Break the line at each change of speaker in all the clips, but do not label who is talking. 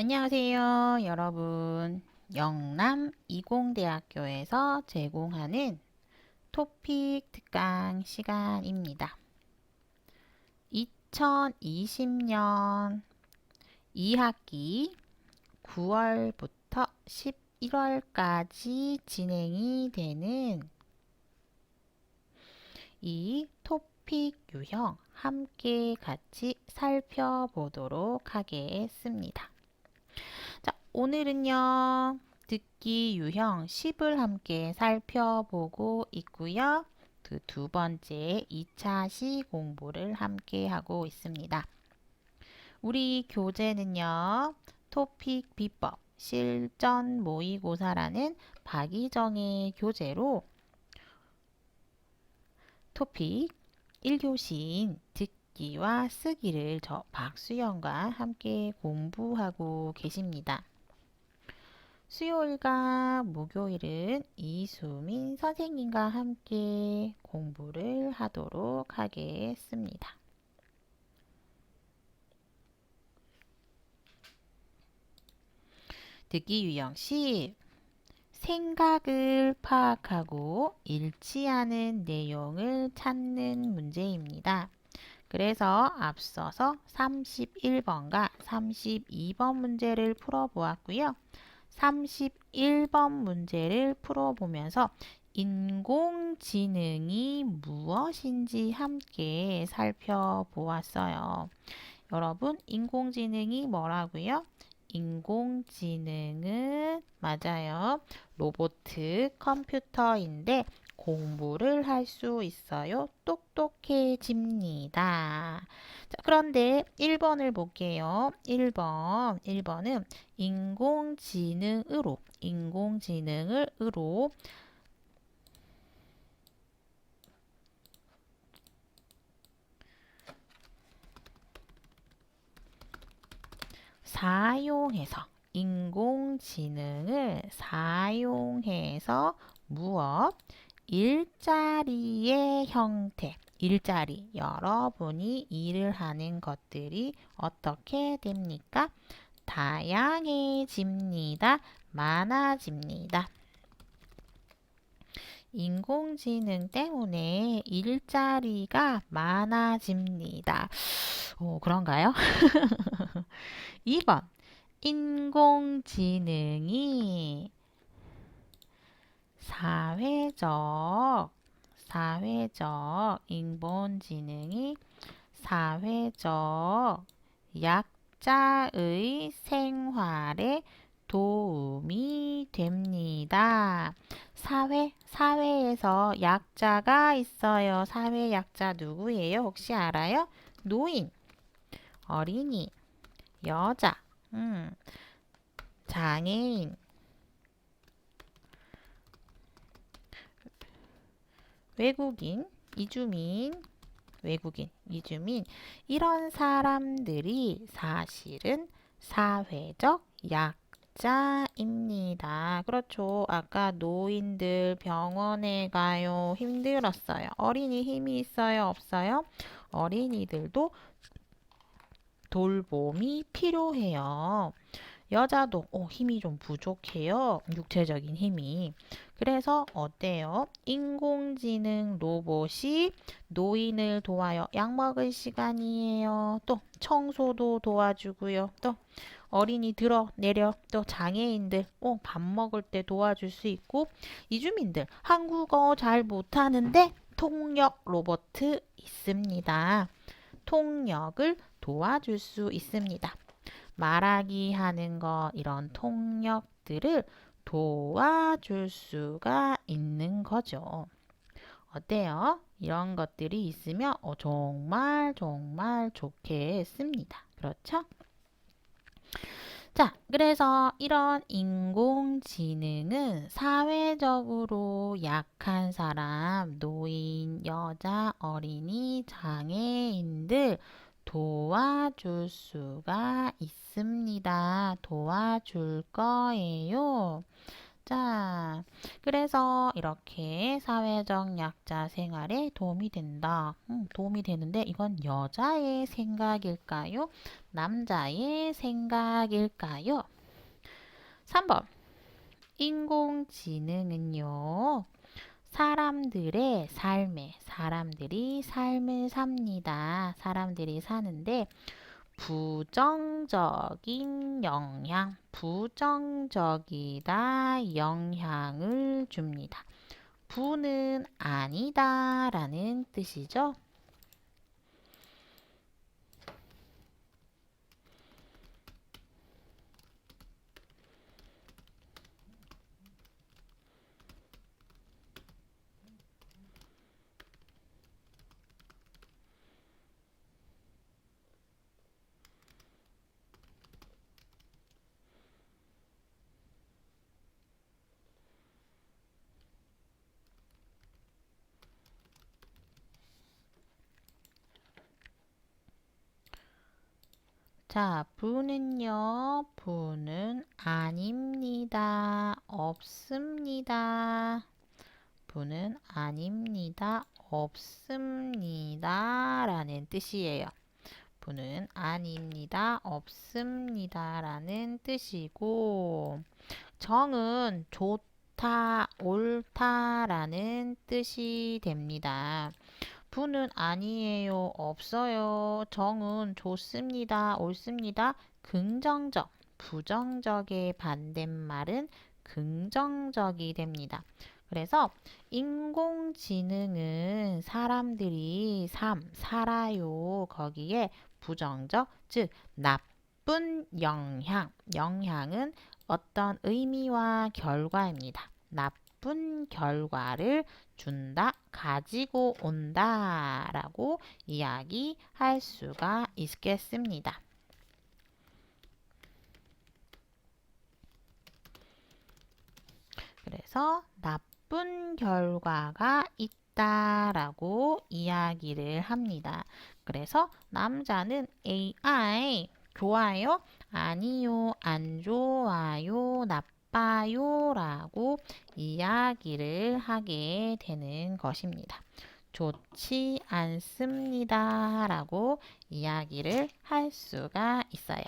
안녕하세요, 여러분. 영남 이공대학교에서 제공하는 토픽 특강 시간입니다. 2020년 2학기 9월부터 11월까지 진행이 되는 이 토픽 유형 함께 같이 살펴보도록 하겠습니다. 자, 오늘은요, 듣기 유형 10을 함께 살펴보고 있고요. 그 두 번째 2차 시 공부를 함께 하고 있습니다. 우리 교재는요, 토픽 비법 실전 모의고사라는 박희정의 교재로 토픽 1교시인 듣기와 쓰기를 저 박수영과 함께 공부하고 계십니다. 수요일과 목요일은 이수민 선생님과 함께 공부를 하도록 하겠습니다. 듣기 유형 10. 생각을 파악하고 일치하는 내용을 찾는 문제입니다. 그래서 앞서서 31번과 32번 문제를 풀어보았고요. 31번 문제를 풀어보면서 인공지능이 무엇인지 함께 살펴보았어요. 여러분, 인공지능이 뭐라고요? 인공지능은 맞아요. 로봇 컴퓨터인데 공부를 할 수 있어요. 똑똑해집니다. 자, 그런데 1번을 볼게요. 1번은 인공지능으로 인공지능을 사용해서 무엇? 일자리의 형태, 일자리, 여러분이 일을 하는 것들이 어떻게 됩니까? 다양해집니다. 많아집니다. 인공지능 때문에 일자리가 많아집니다. 그런가요? 2번. 인공지능이 인공지능이 사회적 약자의 생활에 도움이 됩니다. 사회에서 약자가 있어요. 사회 약자 누구예요? 혹시 알아요? 노인, 어린이, 여자, 장애인, 외국인, 이주민, 이런 사람들이 사실은 사회적 약자입니다. 그렇죠. 아까 노인들 병원에 가요. 힘들었어요. 어린이 힘이 있어요? 없어요? 어린이들도 돌봄이 필요해요. 여자도 힘이 좀 부족해요. 육체적인 힘이. 그래서 어때요? 인공지능 로봇이 노인을 도와요. 약 먹을 시간이에요. 또 청소도 도와주고요. 또 어린이 들어 내려 또 장애인들 밥 먹을 때 도와줄 수 있고 이주민들 한국어 잘 못하는데 통역 로봇 있습니다. 통역을 도와줄 수 있습니다. 말하기 하는 것 이런 통역들을 도와줄 수가 있는 거죠. 어때요? 이런 것들이 있으면 정말 좋겠습니다. 그렇죠? 자, 그래서 이런 인공지능은 사회적으로 약한 사람, 노인, 여자, 어린이, 장애인들 도와줄 수가 있습니다. 도와줄 거예요. 자, 그래서 이렇게 사회적 약자 생활에 도움이 된다. 도움이 되는데 이건 여자의 생각일까요? 남자의 생각일까요? 3번. 인공지능은요. 사람들이 삶을 삽니다. 사람들이 사는데 부정적이다 영향을 줍니다. 부는 아니다 라는 뜻이죠. 자, 부는 아닙니다. 없습니다. 부는 아닙니다. 없습니다. 라는 뜻이에요. 부는 아닙니다. 없습니다. 라는 뜻이고, 정은 좋다, 옳다 라는 뜻이 됩니다. 부는 아니에요, 없어요. 정은 좋습니다, 옳습니다. 긍정적, 부정적의 반대말은 긍정적이 됩니다. 그래서 인공지능은 사람들이 살아요. 거기에 부정적, 즉 나쁜 영향은 어떤 의미와 결과입니다. 나쁜 결과를 준다, 가지고 온다 라고 이야기할 수가 있겠습니다. 그래서 나쁜 결과가 있다라고 이야기를 합니다. 그래서 남자는 AI 좋아요? 아니요, 안 좋아요, 나빠요 라고 이야기를 하게 되는 것입니다. 좋지 않습니다 라고 이야기를 할 수가 있어요.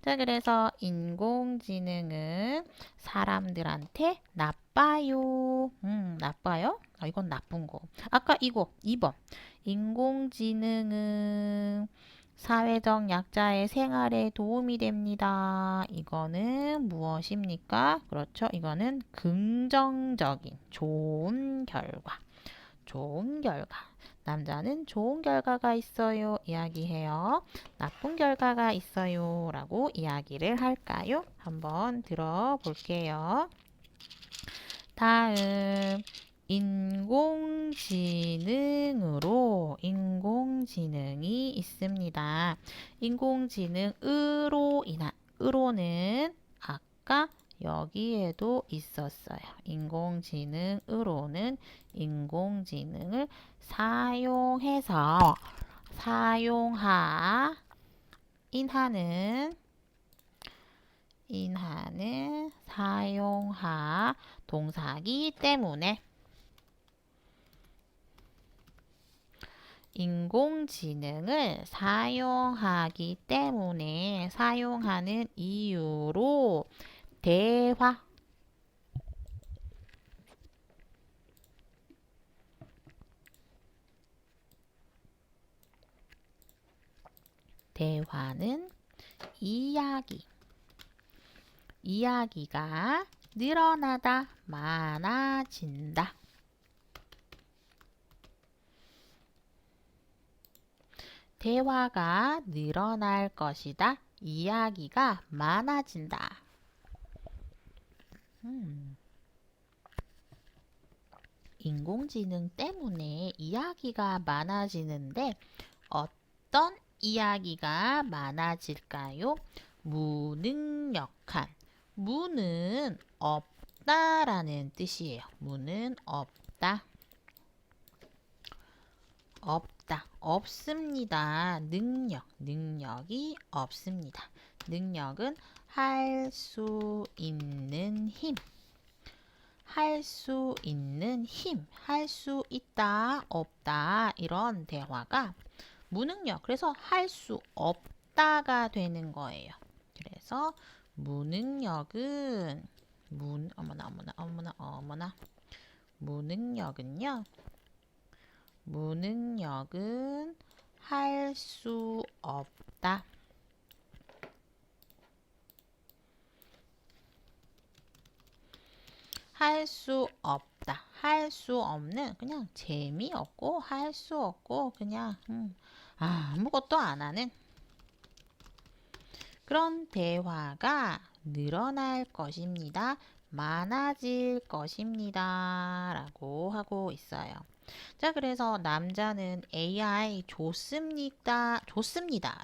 자, 그래서 인공지능은 사람들한테 나빠요. 나빠요? 이건 나쁜 거. 아까 이거 2번. 인공지능은 사회적 약자의 생활에 도움이 됩니다. 이거는 무엇입니까? 그렇죠. 이거는 긍정적인 좋은 결과. 좋은 결과. 남자는 좋은 결과가 있어요. 이야기해요. 나쁜 결과가 있어요. 라고 이야기를 할까요? 한번 들어볼게요. 다음 인공지능이 있습니다. 의로는 아까 여기에도 있었어요. 인공지능을 사용해서 인하는 사용하 동사기 때문에 인공지능을 사용하기 때문에 사용하는 이유로 대화는 이야기가 늘어나다, 많아진다. 대화가 늘어날 것이다. 이야기가 많아진다. 인공지능 때문에 이야기가 많아지는데 어떤 이야기가 많아질까요? 무능력한. 무는 없다라는 뜻이에요. 무는 없다. 없습니다. 능력이 없습니다. 능력은 할 수 있는 힘. 할 수 있는 힘, 할 수 있다, 없다 이런 대화가 무능력, 그래서 할 수 없다가 되는 거예요. 그래서 무능력은 어머나 무능력은 할 수 없다. 할 수 없다. 할 수 없는 그냥 재미없고 할 수 없고 그냥 아무것도 안 하는 그런 대화가 늘어날 것입니다. 많아질 것입니다. 라고 하고 있어요. 자, 그래서 남자는 AI 좋습니다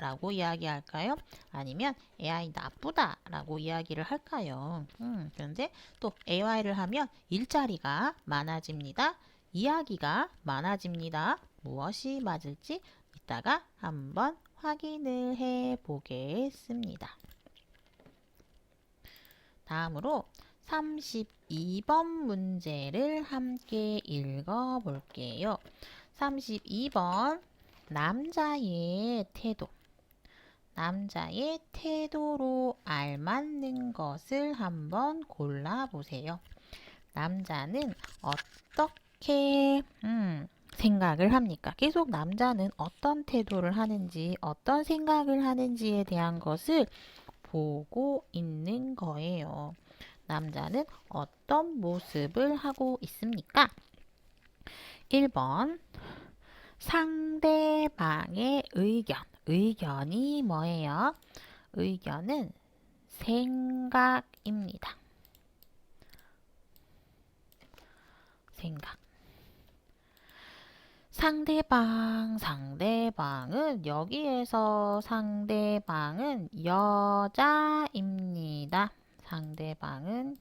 라고 이야기할까요? 아니면 AI 나쁘다 라고 이야기를 할까요? 그런데 또 AI를 하면 일자리가 많아집니다. 이야기가 많아집니다. 무엇이 맞을지 이따가 한번 확인을 해 보겠습니다. 다음으로 32번 문제를 함께 읽어 볼게요. 32번 남자의 태도. 남자의 태도로 알맞는 것을 한번 골라보세요. 남자는 어떻게 생각을 합니까? 계속 남자는 어떤 태도를 하는지, 어떤 생각을 하는지에 대한 것을 보고 있는 거예요. 남자는 어떤 모습을 하고 있습니까? 1번 상대방의 의견. 의견이 뭐예요? 의견은 생각입니다. 생각. 상대방은 여기에서 상대방은 여자입니다. 상대방은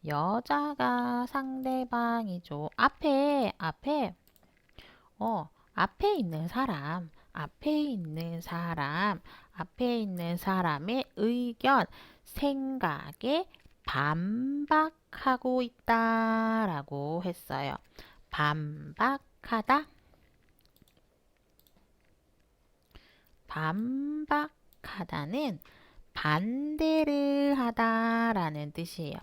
여자가 상대방이죠. 앞에 있는 사람의 의견, 생각에 반박하고 있다라고 했어요. 반박하다는 반대를 하다라는 뜻이에요.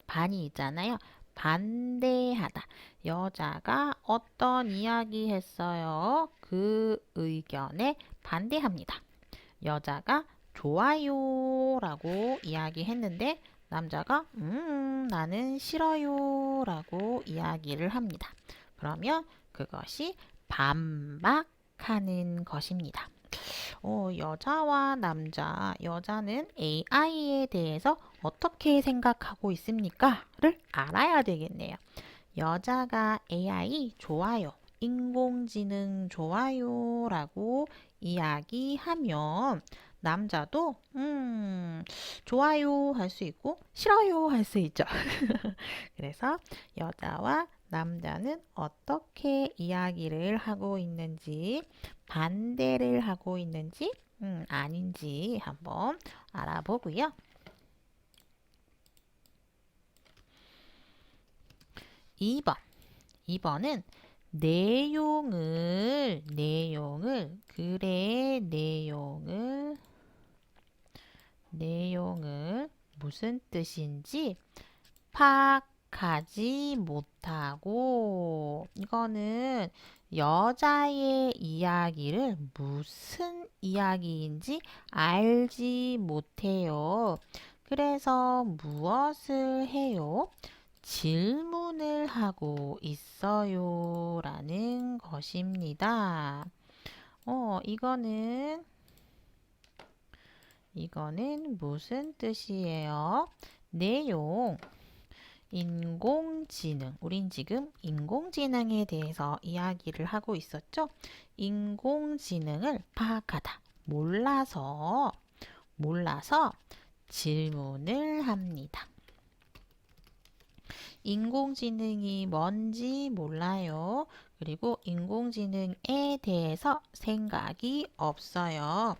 반이 있잖아요. 반대하다. 여자가 어떤 이야기 했어요? 그 의견에 반대합니다. 여자가 좋아요 라고 이야기했는데 남자가 나는 싫어요 라고 이야기를 합니다. 그러면 그것이 반박하는 것입니다. 여자와 남자, 여자는 AI에 대해서 어떻게 생각하고 있습니까? 를 알아야 되겠네요. 여자가 AI 좋아요, 인공지능 좋아요 라고 이야기하면 남자도 좋아요 할 수 있고 싫어요 할 수 있죠. 그래서 여자와 남자는 어떻게 이야기를 하고 있는지, 반대를 하고 있는지, 아닌지 한번 알아보고요. 2번은 글의 내용을 무슨 뜻인지 파악하지 못하고, 이거는 여자의 이야기를 무슨 이야기인지 알지 못해요. 그래서 무엇을 해요? 질문을 하고 있어요 라는 것입니다. 이거는 무슨 뜻이에요? 내용, 인공지능. 우린 지금 인공지능에 대해서 이야기를 하고 있었죠? 인공지능을 파악하다. 몰라서 질문을 합니다. 인공지능이 뭔지 몰라요. 그리고 인공지능에 대해서 생각이 없어요.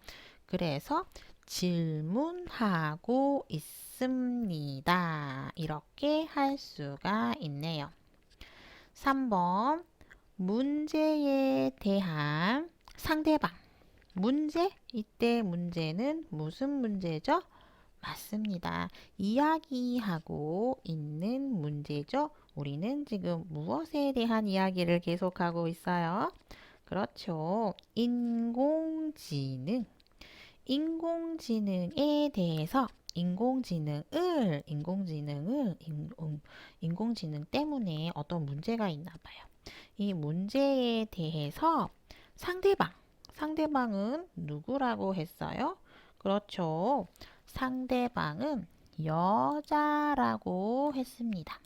그래서 질문하고 있습니다. 맞습니다. 이렇게 할 수가 있네요. 3번 문제에 대한 상대방 문제? 이때 문제는 무슨 문제죠? 맞습니다. 이야기하고 있는 문제죠. 우리는 지금 무엇에 대한 이야기를 계속하고 있어요? 그렇죠. 인공지능. 인공지능에 대해서 인공지능 때문에 어떤 문제가 있나 봐요. 이 문제에 대해서 상대방은 누구라고 했어요? 그렇죠. 상대방은 여자라고 했습니다.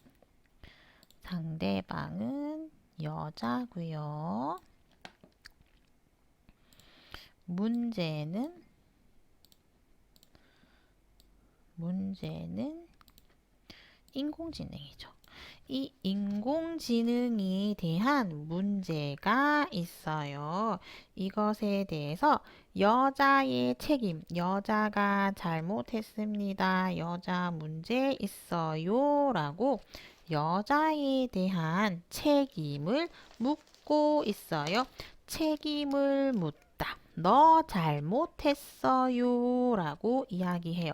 상대방은 여자고요. 문제는 인공지능이죠. 이 인공지능에 대한 문제가 있어요. 이것에 대해서 여자의 책임, 여자가 잘못했습니다. 여자 문제 있어요. 라고 여자에 대한 책임을 묻고 있어요. 책임을 묻다. 너 잘못했어요. 라고 이야기해요.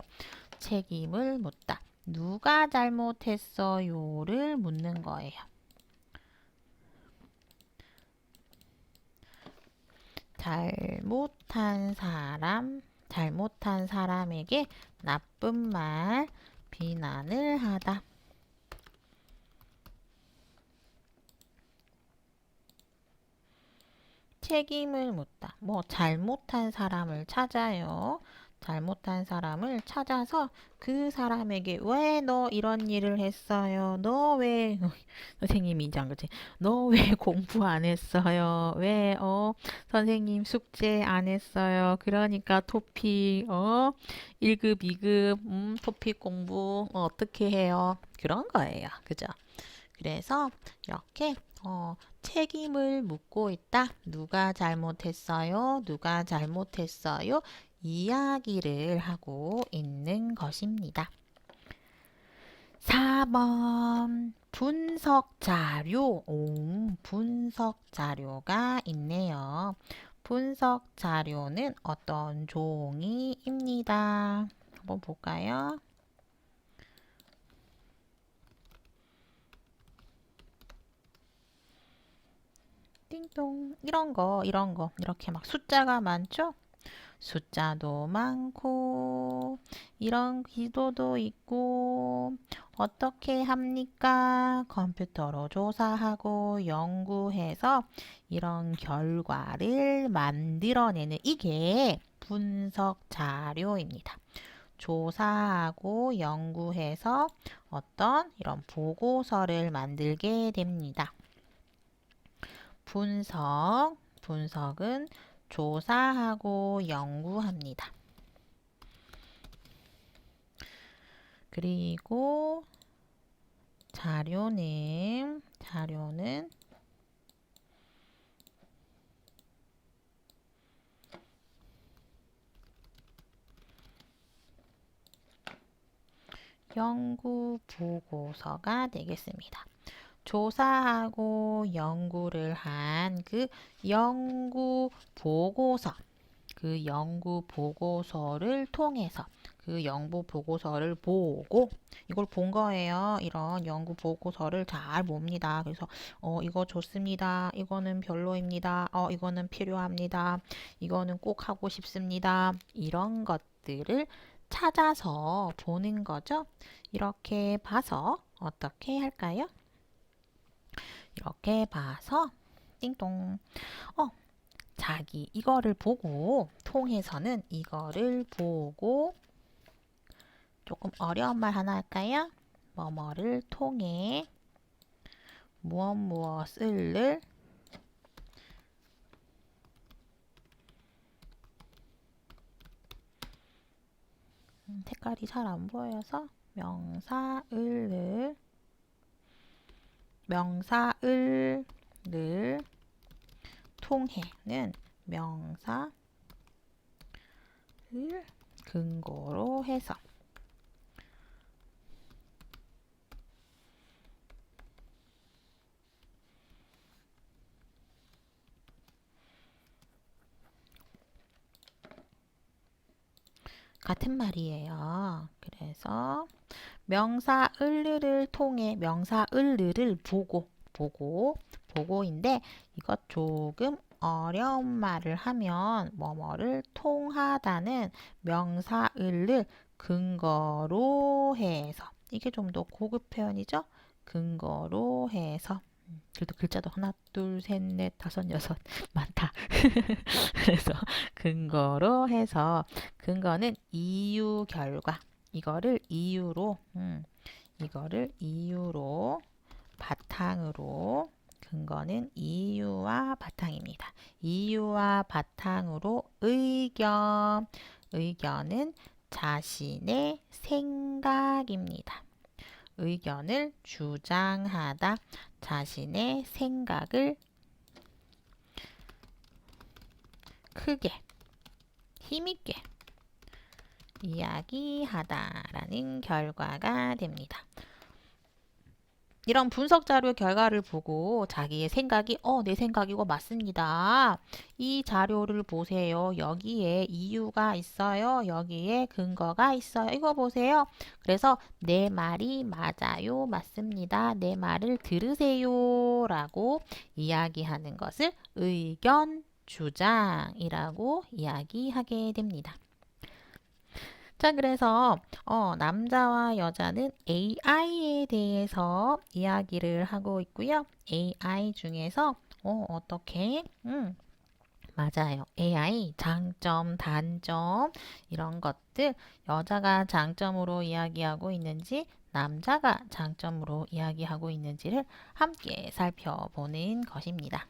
책임을 묻다. 누가 잘못했어요를 묻는 거예요. 잘못한 사람에게 나쁜 말, 비난을 하다. 책임을 묻다. 잘못한 사람을 찾아요. 잘못한 사람을 찾아서 그 사람에게 왜 너 이런 일을 했어요? 너 왜 선생님이 이제 안 그렇지? 너 왜 공부 안 했어요? 왜 선생님 숙제 안 했어요? 그러니까 토픽 1급, 2급 토픽 공부 어떻게 해요? 그런 거예요. 그죠? 그래서 이렇게 책임을 묻고 있다. 누가 잘못했어요? 누가 잘못했어요? 이야기를 하고 있는 것입니다. 4번 분석 자료. 분석 자료가 있네요. 분석 자료는 어떤 종이입니다. 한번 볼까요? 띵동. 이런 거 이렇게 막 숫자가 많죠? 숫자도 많고 이런 기도도 있고 어떻게 합니까? 컴퓨터로 조사하고 연구해서 이런 결과를 만들어내는 이게 분석 자료입니다. 조사하고 연구해서 어떤 이런 보고서를 만들게 됩니다. 분석은 조사하고 연구합니다. 그리고 자료는 연구 보고서가 되겠습니다. 조사하고 연구를 한 그 연구 보고서를 통해서 그 연구 보고서를 보고 이걸 본 거예요. 이런 연구 보고서를 잘 봅니다. 그래서 이거 좋습니다. 이거는 별로입니다. 이거는 필요합니다. 이거는 꼭 하고 싶습니다. 이런 것들을 찾아서 보는 거죠. 이렇게 봐서 어떻게 할까요? 이렇게 봐서 띵동 이거를 보고 통해서는 이거를 보고 조금 어려운 말 하나 할까요? 뭐뭐를 통해 무엇을 색깔이 잘 안 보여서 명사을을 통해는 명사를 근거로 해서 같은 말이에요. 그래서 명사 을르를 통해 명사 을르를 보고인데 이것 조금 어려운 말을 하면 뭐뭐를 통하다는 명사 을을 근거로 해서 이게 좀 더 고급 표현이죠. 근거로 해서 그래도 글자도 하나, 둘, 셋, 넷, 다섯, 여섯 많다. 그래서 근거로 해서 근거는 이유 결과 이거를 이유로 바탕으로 근거는 이유와 바탕입니다. 이유와 바탕으로 의견은 자신의 생각입니다. 의견을 주장하다 자신의 생각을 크게 힘있게 이야기하다라는 결과가 됩니다. 이런 분석 자료 결과를 보고 자기의 생각이 내 생각이고 맞습니다. 이 자료를 보세요. 여기에 이유가 있어요. 여기에 근거가 있어요. 이거 보세요. 그래서 내 말이 맞아요. 맞습니다. 내 말을 들으세요. 라고 이야기하는 것을 의견 주장이라고 이야기하게 됩니다. 자, 그래서 남자와 여자는 AI에 대해서 이야기를 하고 있고요. AI 중에서 어떻게? 맞아요. AI 장점, 단점 이런 것들 여자가 장점으로 이야기하고 있는지 남자가 장점으로 이야기하고 있는지를 함께 살펴보는 것입니다.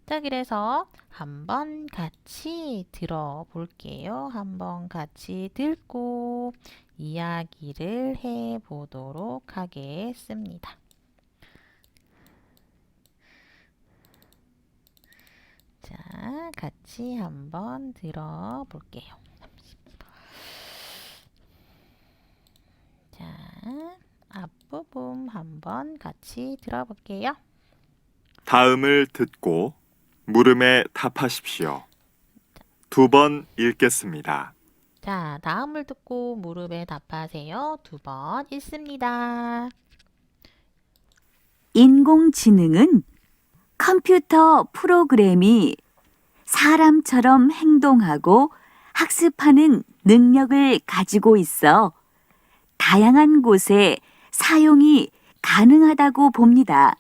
자, 그래서 한번 같이 들어볼게요. 한번 같이 듣고 이야기를 해보도록 하겠습니다. 자, 같이 한번 들어볼게요. 자, 앞부분 한번 같이 들어볼게요.
다음을 듣고 물음에 답하십시오. 2번 읽겠습니다.
자, 다음을 듣고 물음에 답하세요. 2번 읽습니다.
인공지능은 컴퓨터 프로그램이 사람처럼 행동하고 학습하는 능력을 가지고 있어 다양한 곳에 사용이 가능하다고 봅니다.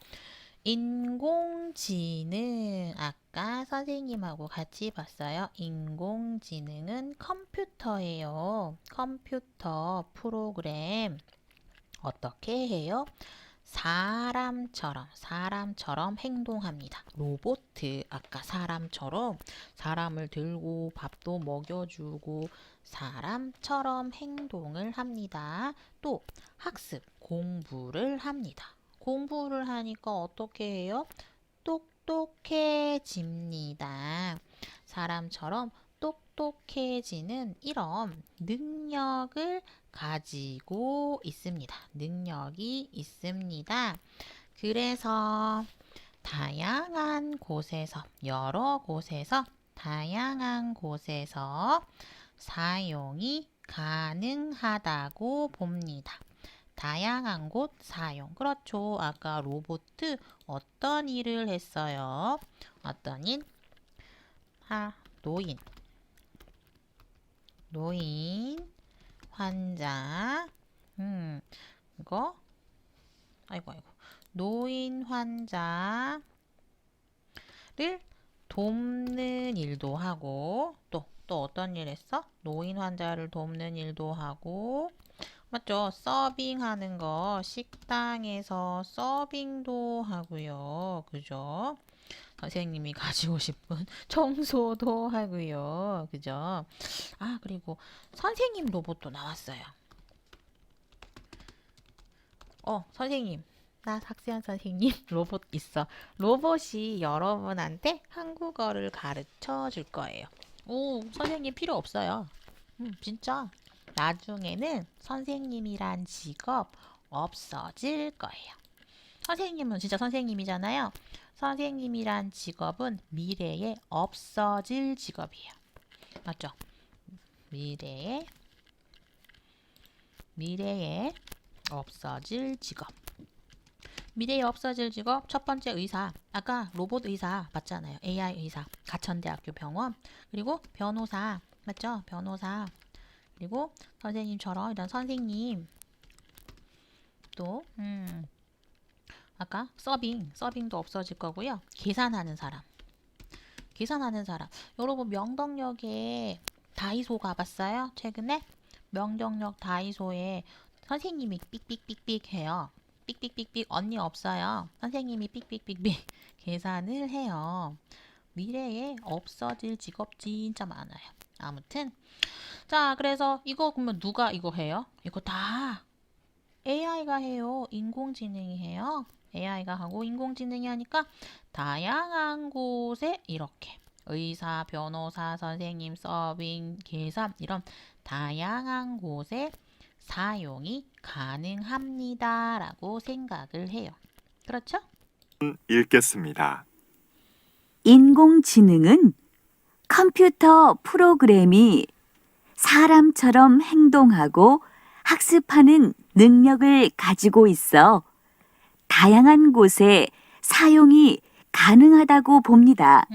인공지능 아까 선생님하고 같이 봤어요. 인공지능은 컴퓨터예요. 컴퓨터 프로그램 어떻게 해요? 사람처럼 행동합니다. 로봇 아까 사람처럼 사람을 들고 밥도 먹여주고 사람처럼 행동을 합니다. 또 학습, 공부를 합니다. 공부를 하니까 어떻게 해요? 똑똑해집니다. 사람처럼 똑똑해지는 이런 능력을 가지고 있습니다. 능력이 있습니다. 그래서 여러 곳에서 다양한 곳에서 사용이 가능하다고 봅니다. 다양한 곳 사용. 그렇죠. 아까 로봇 어떤 일을 했어요? 어떤 일? 노인, 환자. 이거? 아이고. 노인 환자를 돕는 일도 하고, 또 어떤 일 했어? 노인 환자를 돕는 일도 하고, 맞죠? 서빙하는 거 식당에서 서빙도 하고요. 그죠? 선생님이 가지고 싶은 청소도 하고요. 그죠? 그리고 선생님 로봇도 나왔어요. 선생님. 나 학생 선생님 로봇 있어. 로봇이 여러분한테 한국어를 가르쳐 줄 거예요. 선생님 필요 없어요. 진짜. 나중에는 선생님이란 직업 없어질 거예요. 선생님은 진짜 선생님이잖아요. 선생님이란 직업은 미래에 없어질 직업이에요. 맞죠? 미래에 없어질 직업. 미래에 없어질 직업 첫 번째 의사. 아까 로봇 의사 봤잖아요. AI 의사. 가천대학교 병원. 그리고 변호사. 맞죠? 변호사. 그리고 선생님처럼 이런 선생님. 또 아까 서빙도 없어질 거고요. 계산하는 사람. 여러분 명덕역에 다이소 가봤어요? 최근에? 명덕역 다이소에 선생님이 삑삑삑삑 해요. 삑삑삑삑 언니 없어요. 선생님이 삑삑삑삑 계산을 해요. 미래에 없어질 직업 진짜 많아요. 아무튼 자, 그래서 이거 그러면 누가 이거 해요? 이거 다 AI가 해요. 인공지능이 해요. AI가 하고 인공지능이 하니까 다양한 곳에 이렇게 의사, 변호사, 선생님, 서빙, 계산 이런 다양한 곳에 사용이 가능합니다. 라고 생각을 해요. 그렇죠?
읽겠습니다.
인공지능은 컴퓨터 프로그램이 사람처럼 행동하고 학습하는 능력을 가지고 있어 다양한 곳에 사용이 가능하다고 봅니다.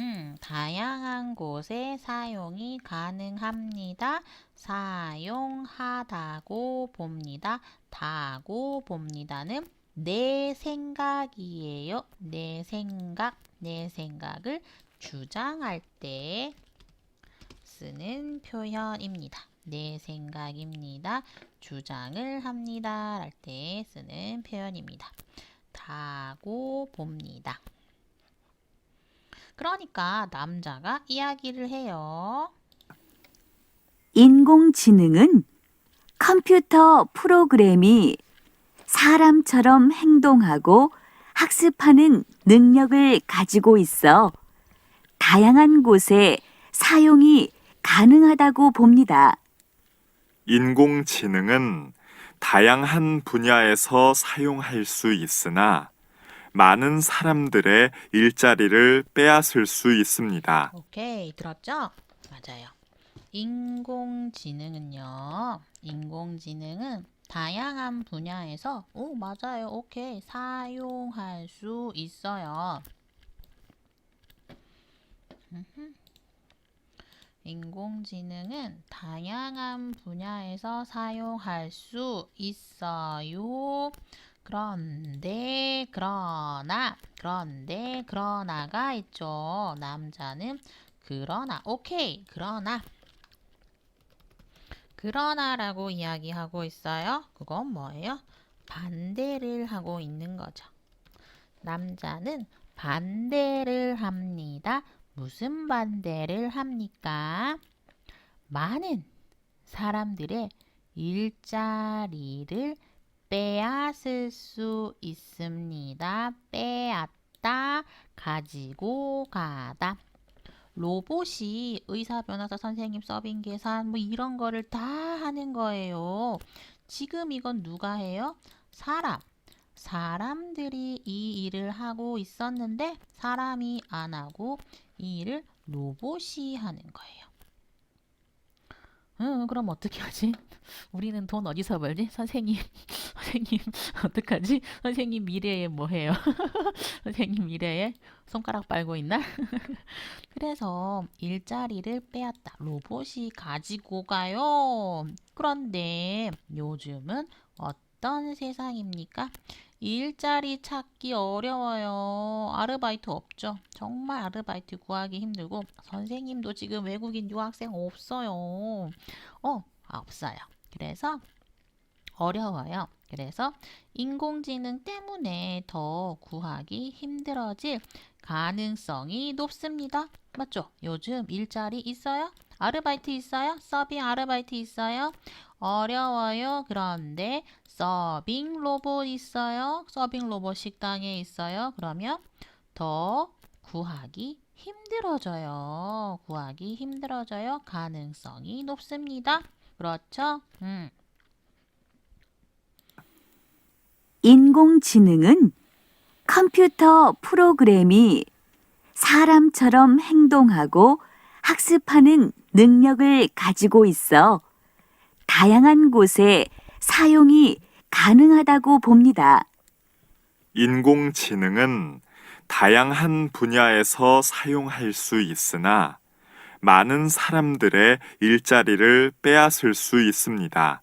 다양한 곳에 사용이 가능합니다. 사용하다고 봅니다. 다고 봅니다는 내 생각이에요. 내 생각을 주장할 때 쓰는 표현입니다. 내 생각입니다. 주장을 합니다. 할 때 쓰는 표현입니다. 다고 봅니다. 그러니까 남자가 이야기를 해요.
인공지능은 컴퓨터 프로그램이 사람처럼 행동하고 학습하는 능력을 가지고 있어 다양한 곳에 사용이 가능하다고 봅니다.
인공지능은 다양한 분야에서 사용할 수 있으나 많은 사람들의 일자리를 빼앗을 수 있습니다.
오케이, 들었죠? 맞아요. 인공지능은 다양한 분야에서 맞아요. 오케이. 사용할 수 있어요. 인공지능은 다양한 분야에서 사용할 수 있어요. 그러나가 있죠. 남자는 그러나, 오케이, 그러나라고 이야기하고 있어요. 그건 뭐예요? 반대를 하고 있는 거죠. 남자는 반대를 합니다. 무슨 반대를 합니까? 많은 사람들의 일자리를 빼앗을 수 있습니다. 빼앗다, 가지고 가다. 로봇이 의사, 변호사, 선생님, 서빙, 계산 뭐 이런 거를 다 하는 거예요. 지금 이건 누가 해요? 사람들이 이 일을 하고 있었는데 사람이 안 하고 이 일을 로봇이 하는 거예요. 그럼 어떻게 하지? 우리는 돈 어디서 벌지? 선생님 어떡하지? 선생님 미래에 뭐 해요? 선생님 미래에 손가락 빨고 있나? 그래서 일자리를 빼앗다. 로봇이 가지고 가요. 그런데 요즘은 어떤 세상입니까? 일자리 찾기 어려워요. 아르바이트 없죠. 정말 아르바이트 구하기 힘들고 선생님도 지금 외국인 유학생 없어요. 없어요. 그래서 어려워요. 그래서 인공지능 때문에 더 구하기 힘들어질 가능성이 높습니다. 맞죠? 요즘 일자리 있어요? 아르바이트 있어요? 서빙 아르바이트 있어요? 어려워요. 그런데 서빙 로봇 있어요? 서빙 로봇 식당에 있어요? 그러면 더 구하기 힘들어져요. 가능성이 높습니다. 그렇죠?
인공지능은 컴퓨터 프로그램이 사람처럼 행동하고 학습하는 능력을 가지고 있어 다양한 곳에 사용이 가능하다고 봅니다.
인공지능은 다양한 분야에서 사용할 수 있으나 많은 사람들의 일자리를 빼앗을 수 있습니다.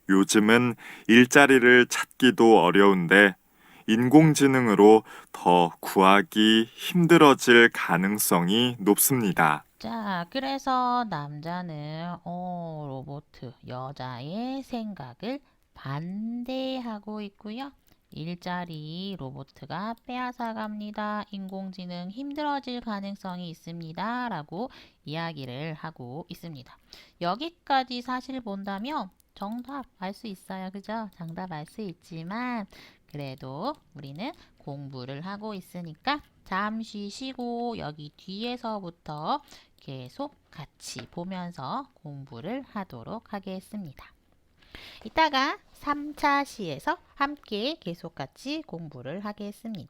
요즘은 일자리를 찾기도 어려운데 인공지능으로 더 구하기 힘들어질 가능성이 높습니다.
자, 그래서 남자는 로봇, 여자의 생각을 반대하고 있고요. 일자리 로봇가 빼앗아 갑니다. 인공지능 힘들어질 가능성이 있습니다. 라고 이야기를 하고 있습니다. 여기까지 사실 본다면 정답 알 수 있어요. 그죠? 정답 알 수 있지만 그래도 우리는 공부를 하고 있으니까 잠시 쉬고 여기 뒤에서부터 계속 같이 보면서 공부를 하도록 하겠습니다. 이따가 3차 시에서 함께 계속 같이 공부를 하겠습니다.